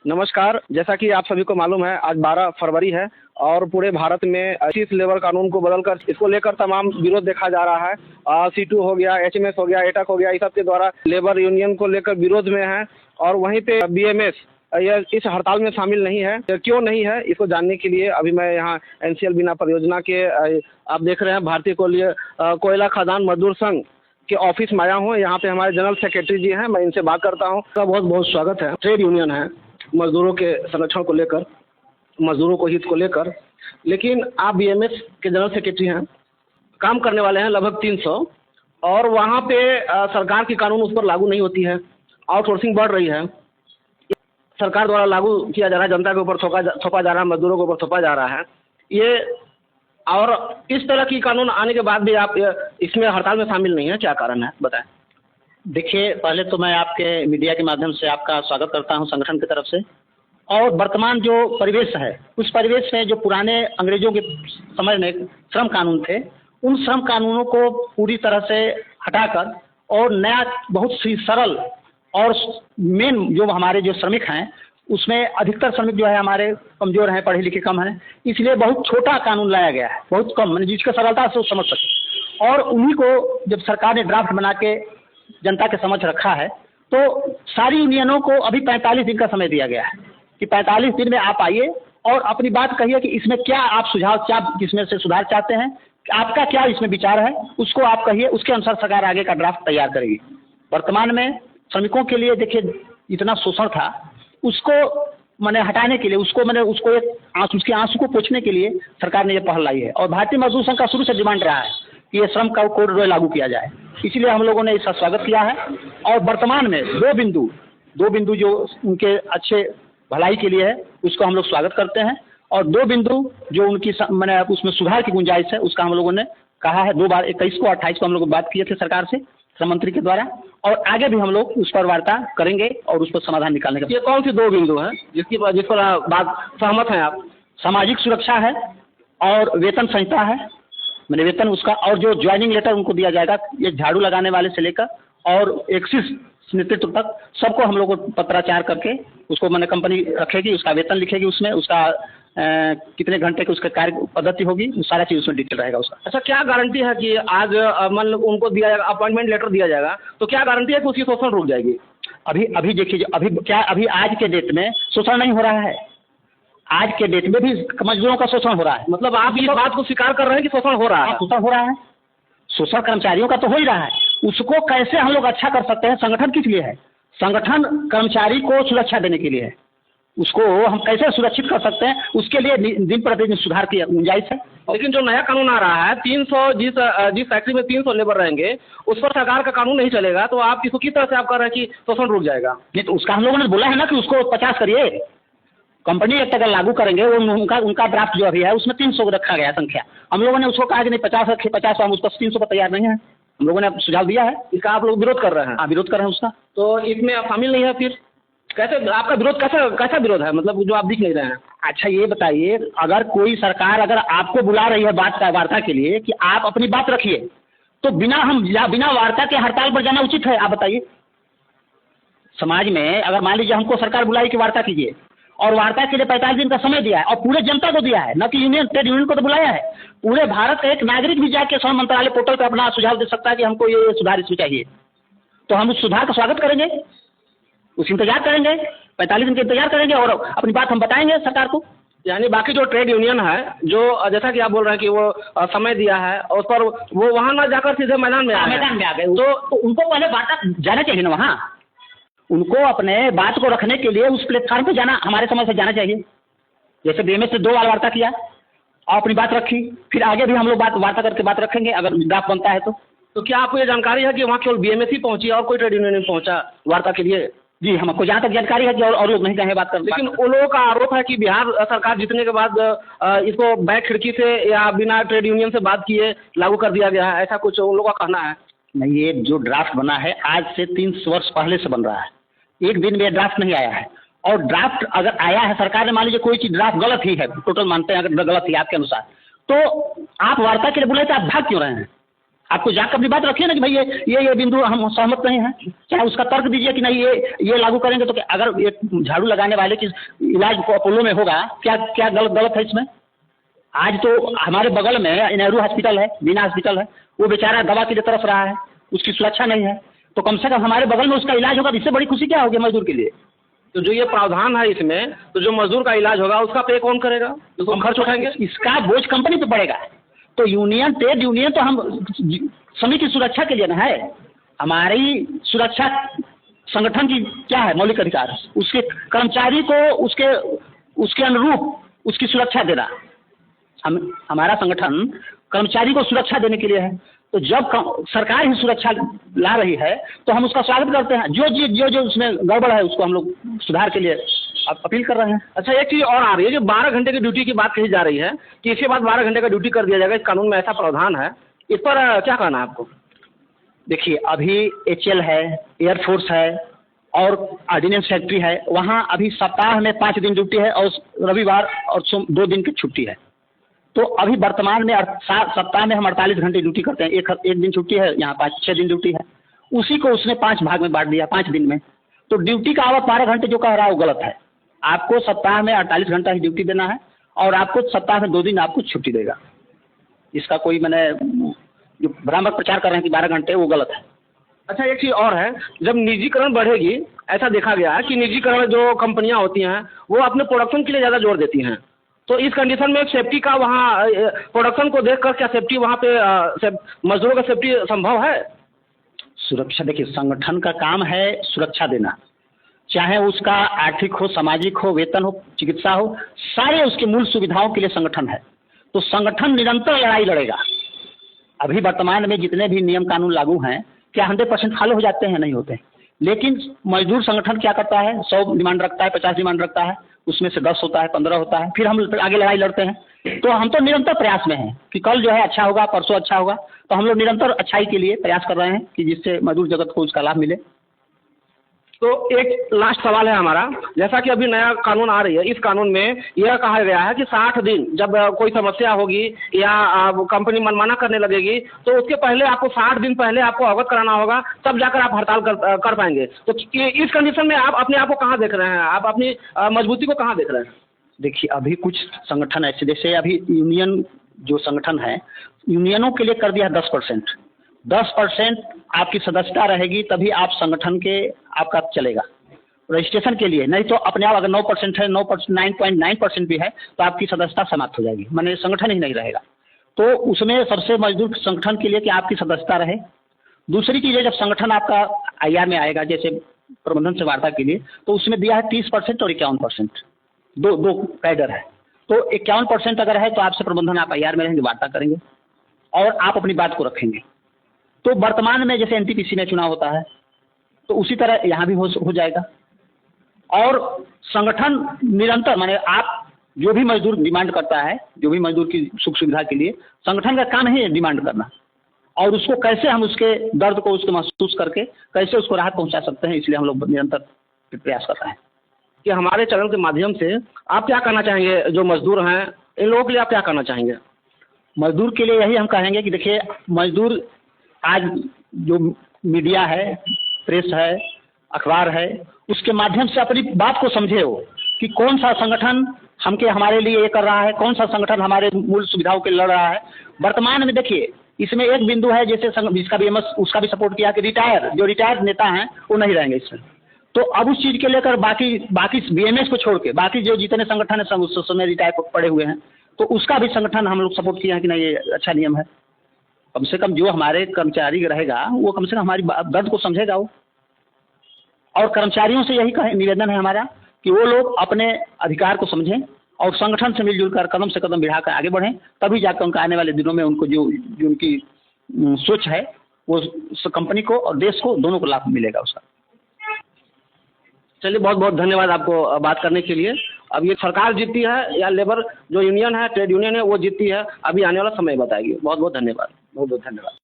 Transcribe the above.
नमस्कार। जैसा कि आप सभी को मालूम है, आज 12 फरवरी है और पूरे भारत में 25 लेबर कानून को बदलकर इसको लेकर तमाम विरोध देखा जा रहा है। C2 हो गया, HMS हो गया, एटक हो गया, इस सब के द्वारा लेबर यूनियन को लेकर विरोध में है और वहीं पे BMS यह इस हड़ताल में शामिल नहीं है। क्यों नहीं है, इसको जानने के लिए अभी मैं यहाँ NCL बिना परियोजना के आप देख रहे हैं भारतीय कोयला खदान मजदूर संघ के ऑफिस में आया हूँ। यहाँ पे हमारे जनरल सेक्रेटरी जी हैं, मैं इनसे बात करता हूँ। आपका बहुत बहुत स्वागत है। ट्रेड यूनियन है मजदूरों के संरक्षण को लेकर, मजदूरों को हित को लेकर, लेकिन आप BMS के जनरल सेक्रेटरी हैं, काम करने वाले हैं लगभग 300 और वहाँ पे सरकार की कानून उस पर लागू नहीं होती है। आउटसोर्सिंग बढ़ रही है, सरकार द्वारा लागू किया जा रहा है, जनता के ऊपर थोपा जा रहा है, मजदूरों के ऊपर थोपा जा रहा है ये। और इस तरह की कानून आने के बाद भी आप इसमें हड़ताल में शामिल नहीं है, क्या कारण है बताएं? देखिए, पहले तो मैं आपके मीडिया के माध्यम से आपका स्वागत करता हूं संगठन की तरफ से। और वर्तमान जो परिवेश है, उस परिवेश में जो पुराने अंग्रेजों के समय में श्रम कानून थे, उन श्रम कानूनों को पूरी तरह से हटाकर और नया बहुत सी सरल और मेन जो हमारे जो श्रमिक हैं, उसमें अधिकतर श्रमिक जो है हमारे कमज़ोर हैं, पढ़े लिखे कम हैं, इसलिए बहुत छोटा कानून लाया गया है, बहुत कम, मैंने जिसका सरलता से समझ सके। और उन्हीं को जब सरकार ने ड्राफ्ट बना के जनता के समझ रखा है, तो सारी यूनियनों को अभी 45 दिन का समय दिया गया है कि 45 दिन में आप आइए और अपनी बात कहिए कि इसमें क्या आप सुझाव, क्या इसमें से सुधार चाहते हैं, आपका क्या इसमें विचार है, उसको आप कहिए। उसके अनुसार सरकार आगे का ड्राफ्ट तैयार करेगी। वर्तमान में श्रमिकों के लिए देखिए इतना शोषण था, उसको मैंने हटाने के लिए, उसको एक उसके आंसू को पोंछने के लिए सरकार ने ये पहल लाई है। और भारतीय मजदूर संघ का शुरू से डिमांड रहा है कि ये श्रम का कोड लागू किया जाए, इसीलिए हम लोगों ने इसका स्वागत किया है। और वर्तमान में दो बिंदु जो उनके अच्छे भलाई के लिए है, उसको हम लोग स्वागत करते हैं। और 2 बिंदु जो उनकी मैंने उसमें सुधार की गुंजाइश है, उसका हम लोगों ने कहा है 2 बार, 21 को 28 को हम लोग बात किए थे सरकार से, श्रम मंत्री के द्वारा, और आगे भी हम लोग उस पर वार्ता करेंगे और उस पर समाधान निकालने का। ये कौन सी 2 बिंदु हैं जिस पर बात सहमत हैं आप? सामाजिक सुरक्षा है और वेतन संहिता है, मैंने वेतन उसका, और जो ज्वाइनिंग लेटर उनको दिया जाएगा, ये झाड़ू लगाने वाले से लेकर और एक्सिस नेतृत्व तक सबको हम लोग पत्राचार करके उसको मैंने कंपनी रखेगी, उसका वेतन लिखेगी, उसमें उसका कितने घंटे की उसका कार्य पद्धति होगी, सारा चीज़ उसमें डिटेल रहेगा उसका। अच्छा, क्या गारंटी है कि आज मतलब उनको दिया जाएगा, अपॉइंटमेंट लेटर दिया जाएगा, तो क्या गारंटी है कि उसकी शोषण रुक जाएगी? अभी देखिए, अभी आज के डेट में शोषण नहीं हो रहा है। आज के डेट में भी मजदूरों का शोषण हो रहा है। मतलब आप इस बात को स्वीकार कर रहे हैं कि शोषण हो रहा है? शोषण हो रहा है, शोषण कर्मचारियों का तो हो ही रहा है। उसको कैसे हम लोग अच्छा कर सकते हैं? संगठन किस लिए है? संगठन कर्मचारी को सुरक्षा देने के लिए है। उसको हम कैसे सुरक्षित कर सकते हैं, उसके लिए दिन प्रतिदिन सुधार की गुंजाइश है। लेकिन जो नया कानून आ रहा है, 300 जिस फैक्ट्री में 300 लेबर रहेंगे, उस पर सरकार का कानून नहीं चलेगा, तो आप इसको किस तरह से आप कह रहे हैं कि शोषण रुक जाएगा? नहीं, तो उसका हम लोगों ने बोला है ना कि उसको 50 करिए। कंपनी एक्ट अगर लागू करेंगे, उनका ड्राफ्ट जो अभी है उसमें 300 रखा गया है संख्या। हम लोगों ने उसको कहा कि नहीं 50 रखिए, 50, हम उसका 300 पर तैयार नहीं है। हम लोगों ने सुझाव दिया है, इसका आप लोग विरोध कर रहे हैं? हाँ, विरोध कर रहे हैं उसका। तो इसमें आप शामिल नहीं है, फिर कैसे आपका विरोध, कैसा विरोध है, मतलब जो आप दिख नहीं रहे हैं? अच्छा, ये बताइए, अगर कोई सरकार अगर आपको बुला रही है वार्ता के लिए कि आप अपनी बात रखिए, तो बिना वार्ता के हड़ताल पर जाना उचित है? आप बताइए। समाज में अगर मान लीजिए हमको सरकार बुलाई कि वार्ता कीजिए, और वार्ता के लिए 45 दिन का समय दिया है और पूरे जनता को दिया है, न कि ट्रेड यूनियन को तो बुलाया है। पूरे भारत का एक नागरिक भी जाके श्रम मंत्रालय पोर्टल पर अपना सुझाव दे सकता है कि हमको ये सुधार इसमें चाहिए, तो हम उस सुधार का स्वागत करेंगे, उस इंतजार करेंगे, 45 दिन का इंतजार करेंगे और अपनी बात हम बताएंगे सरकार को। यानी बाकी जो ट्रेड यूनियन है, जो जैसा कि आप बोल रहे हैं कि वो समय दिया है और उस पर वो वहाँ ना जाकर सीधे मैदान में आ गए, तो उनको पहले वार्ता जाना चाहिए ना, वहाँ उनको अपने बात को रखने के लिए उस प्लेटफॉर्म पे जाना, हमारे समझ से जाना चाहिए। जैसे BMS से 2 बार वार्ता किया और अपनी बात रखी, फिर आगे भी हम लोग वार्ता करके बात रखेंगे अगर ड्राफ्ट बनता है तो क्या आपको ये जानकारी है कि वहाँ केवल BMS ही पहुंची और कोई ट्रेड यूनियन नहीं पहुंचा वार्ता के लिए? जी, हमको जहाँ तक जानकारी है कि और लोग नहीं चाहे बात कर। लेकिन उन लोगों का आरोप है कि बिहार सरकार जीतने के बाद इसको बैक खिड़की से या बिना ट्रेड यूनियन से बात किए लागू कर दिया गया है, ऐसा कुछ उन लोगों का कहना है। नहीं, ये जो ड्राफ्ट बना है आज से 3 वर्ष पहले से बन रहा है, एक दिन में ड्राफ्ट नहीं आया है। और ड्राफ्ट अगर आया है, सरकार ने मान लीजिए कोई चीज़ ड्राफ्ट गलत ही है, टोटल मानते हैं अगर गलत ही आपके अनुसार, तो आप वार्ता के लिए बुलाए तो आप भाग क्यों रहे हैं? आपको जाकर अपनी बात रखिए ना कि भाई ये बिंदु हम सहमत नहीं हैं, चाहे उसका तर्क दीजिए कि नहीं ये लागू करेंगे। तो अगर ये झाड़ू लगाने वाले की इलाज अपोलो में होगा, क्या क्या गलत है इसमें? आज तो हमारे बगल में नेहरू हॉस्पिटल है, बीना हॉस्पिटल है, वो बेचारा दवा के लिए तरफ रहा है, उसकी सुरक्षा नहीं है, तो कम से कम हमारे बगल में उसका इलाज होगा, इससे बड़ी खुशी क्या होगी मजदूर के लिए? तो जो ये प्रावधान है इसमें, तो जो मजदूर का इलाज होगा उसका पे कौन करेगा? तो हम खर्च उठाएंगे, इसका बोझ कंपनी पे पड़ेगा। तो यूनियन, ट्रेड यूनियन तो हम श्रमिक की सुरक्षा के लिए ना है। हमारी सुरक्षा संगठन की क्या है मौलिक अधिकार? उसके कर्मचारी को उसके अनुरूप उसकी सुरक्षा देना। हमारा संगठन कर्मचारी को सुरक्षा देने के लिए है। तो जब सरकार ही सुरक्षा ला रही है तो हम उसका स्वागत करते हैं। जो उसमें गड़बड़ है उसको हम लोग सुधार के लिए अपील कर रहे हैं। अच्छा, एक चीज़ और आ रही है कि 12 घंटे की ड्यूटी की बात कही जा रही है कि इसके बाद 12 घंटे का ड्यूटी कर दिया जाएगा, इस कानून में ऐसा प्रावधान है, इस पर क्या कहना है आपको? देखिए, अभी HL है, एयरफोर्स है और ऑर्डिनेंस फैक्ट्री है, वहाँ अभी सप्ताह में 5 दिन ड्यूटी है और रविवार और 2 दिन की छुट्टी है। तो अभी वर्तमान में सप्ताह में हम 48 घंटे ड्यूटी करते हैं, एक दिन छुट्टी है, यहाँ 5-6 दिन ड्यूटी है। उसी को उसने 5 भाग में बांट दिया 5 दिन में। तो ड्यूटी का आवक 12 घंटे जो कह रहा है वो गलत है। आपको सप्ताह में 48 घंटा ही ड्यूटी देना है और आपको सप्ताह में 2 दिन आपको छुट्टी देगा। इसका कोई मैंने जो भ्रामक प्रचार कर रहे हैं कि 12 घंटे, वो गलत है। अच्छा, एक चीज़ और है, जब निजीकरण बढ़ेगी, ऐसा देखा गया है कि निजीकरण जो कंपनियां होती हैं वो अपने प्रोडक्शन के लिए ज़्यादा जोर देती हैं। तो इस कंडीशन में सेफ्टी का वहाँ प्रोडक्शन को देखकर क्या सेफ्टी वहाँ पे मजदूरों का सेफ्टी संभव है? सुरक्षा, देखिए, संगठन का काम है सुरक्षा देना, चाहे उसका आर्थिक हो, सामाजिक हो, वेतन हो, चिकित्सा हो, सारे उसकी मूल सुविधाओं के लिए संगठन है। तो संगठन निरंतर लड़ाई लड़ेगा। अभी वर्तमान में जितने भी नियम कानून लागू हैं, क्या 100% फॉलो हो जाते हैं? नहीं होते। लेकिन मजदूर संगठन क्या करता है? 100 डिमांड रखता है, 50 डिमांड रखता है, उसमें से 10 होता है, 15 होता है, फिर हम आगे लड़ाई लड़ते हैं। तो हम तो निरंतर प्रयास में हैं कि कल जो है अच्छा होगा, परसों अच्छा होगा। तो हम लोग निरंतर अच्छाई के लिए प्रयास कर रहे हैं कि जिससे मजदूर जगत को उसका लाभ मिले। तो एक लास्ट सवाल है हमारा, जैसा कि अभी नया कानून आ रही है, इस कानून में यह कहा गया है कि 60 दिन जब कोई समस्या होगी या कंपनी मनमाना करने लगेगी तो उसके पहले आपको 60 दिन पहले आपको अवगत कराना होगा, तब जाकर आप हड़ताल कर पाएंगे। तो इस कंडीशन में आप अपने आप को कहाँ देख रहे हैं? आप अपनी मजबूती को कहाँ देख रहे हैं? देखिए, अभी कुछ संगठन ऐसे, जैसे अभी यूनियन जो संगठन है, यूनियनों के लिए कर दिया 10%। 10% आपकी सदस्यता रहेगी तभी आप संगठन के आपका चलेगा रजिस्ट्रेशन के लिए। नहीं तो अपने आप अगर 9% है, 9.9% भी है तो आपकी सदस्यता समाप्त हो जाएगी, माने संगठन ही नहीं रहेगा। तो उसमें सबसे मजदूर संगठन के लिए कि आपकी सदस्यता रहे। दूसरी चीज़ है, जब संगठन आपका IR में आएगा, जैसे प्रबंधन से वार्ता के लिए, तो उसमें दिया है 30% और 51%, दो कैडर है। तो 51% अगर है तो आपसे प्रबंधन, आप IR में रहेंगे, वार्ता करेंगे और आप अपनी बात को रखेंगे। तो वर्तमान में जैसे NTPC में चुनाव होता है तो उसी तरह यहाँ भी हो जाएगा। और संगठन निरंतर, माने आप जो भी मजदूर डिमांड करता है, जो भी मजदूर की सुख सुविधा के लिए, संगठन का काम ही डिमांड करना और उसको कैसे हम उसके दर्द को उसको महसूस करके कैसे उसको राहत पहुँचा सकते हैं, इसलिए हम लोग निरंतर प्रयास कर रहे हैं। कि हमारे चैनल के माध्यम से आप क्या कहना चाहेंगे? जो मजदूर हैं, इन लोगों के लिए आप क्या कहना चाहेंगे? मजदूर के लिए यही हम कहेंगे कि देखिए, मजदूर आज जो मीडिया है, प्रेस है, अखबार है, उसके माध्यम से अपनी बात को समझे हो कि कौन सा संगठन हमारे लिए ये कर रहा है, कौन सा संगठन हमारे मूल सुविधाओं के लिए लड़ रहा है। वर्तमान में देखिए, इसमें एक बिंदु है, जैसे जिसका BMS उसका भी सपोर्ट किया कि जो रिटायर्ड नेता हैं वो नहीं रहेंगे इसमें। तो अब उस चीज़ के लेकर बाकी BMS को छोड़ के बाकी जो जितने संगठन है सब उस समय रिटायर पड़े हुए हैं, तो उसका भी संगठन हम लोग सपोर्ट किया है कि नहीं, ये अच्छा नियम है। कम से कम जो हमारे कर्मचारी रहेगा वो कम से कम हमारी दर्द को समझेगा वो। और कर्मचारियों से यही निवेदन है हमारा कि वो लोग अपने अधिकार को समझें और संगठन से मिलजुल कर कदम से कदम बढ़ाकर आगे बढ़ें, तभी जाकर उनका आने वाले दिनों में उनको जो उनकी सोच है वो कंपनी को और देश को दोनों को लाभ मिलेगा उसका। चलिए, बहुत बहुत धन्यवाद आपको बात करने के लिए। अब ये सरकार जीतती है या लेबर जो यूनियन है, ट्रेड यूनियन है, वो जीतती है, अभी आने वाला समय बताएगी। बहुत बहुत धन्यवाद। बहुत बहुत धन्यवाद।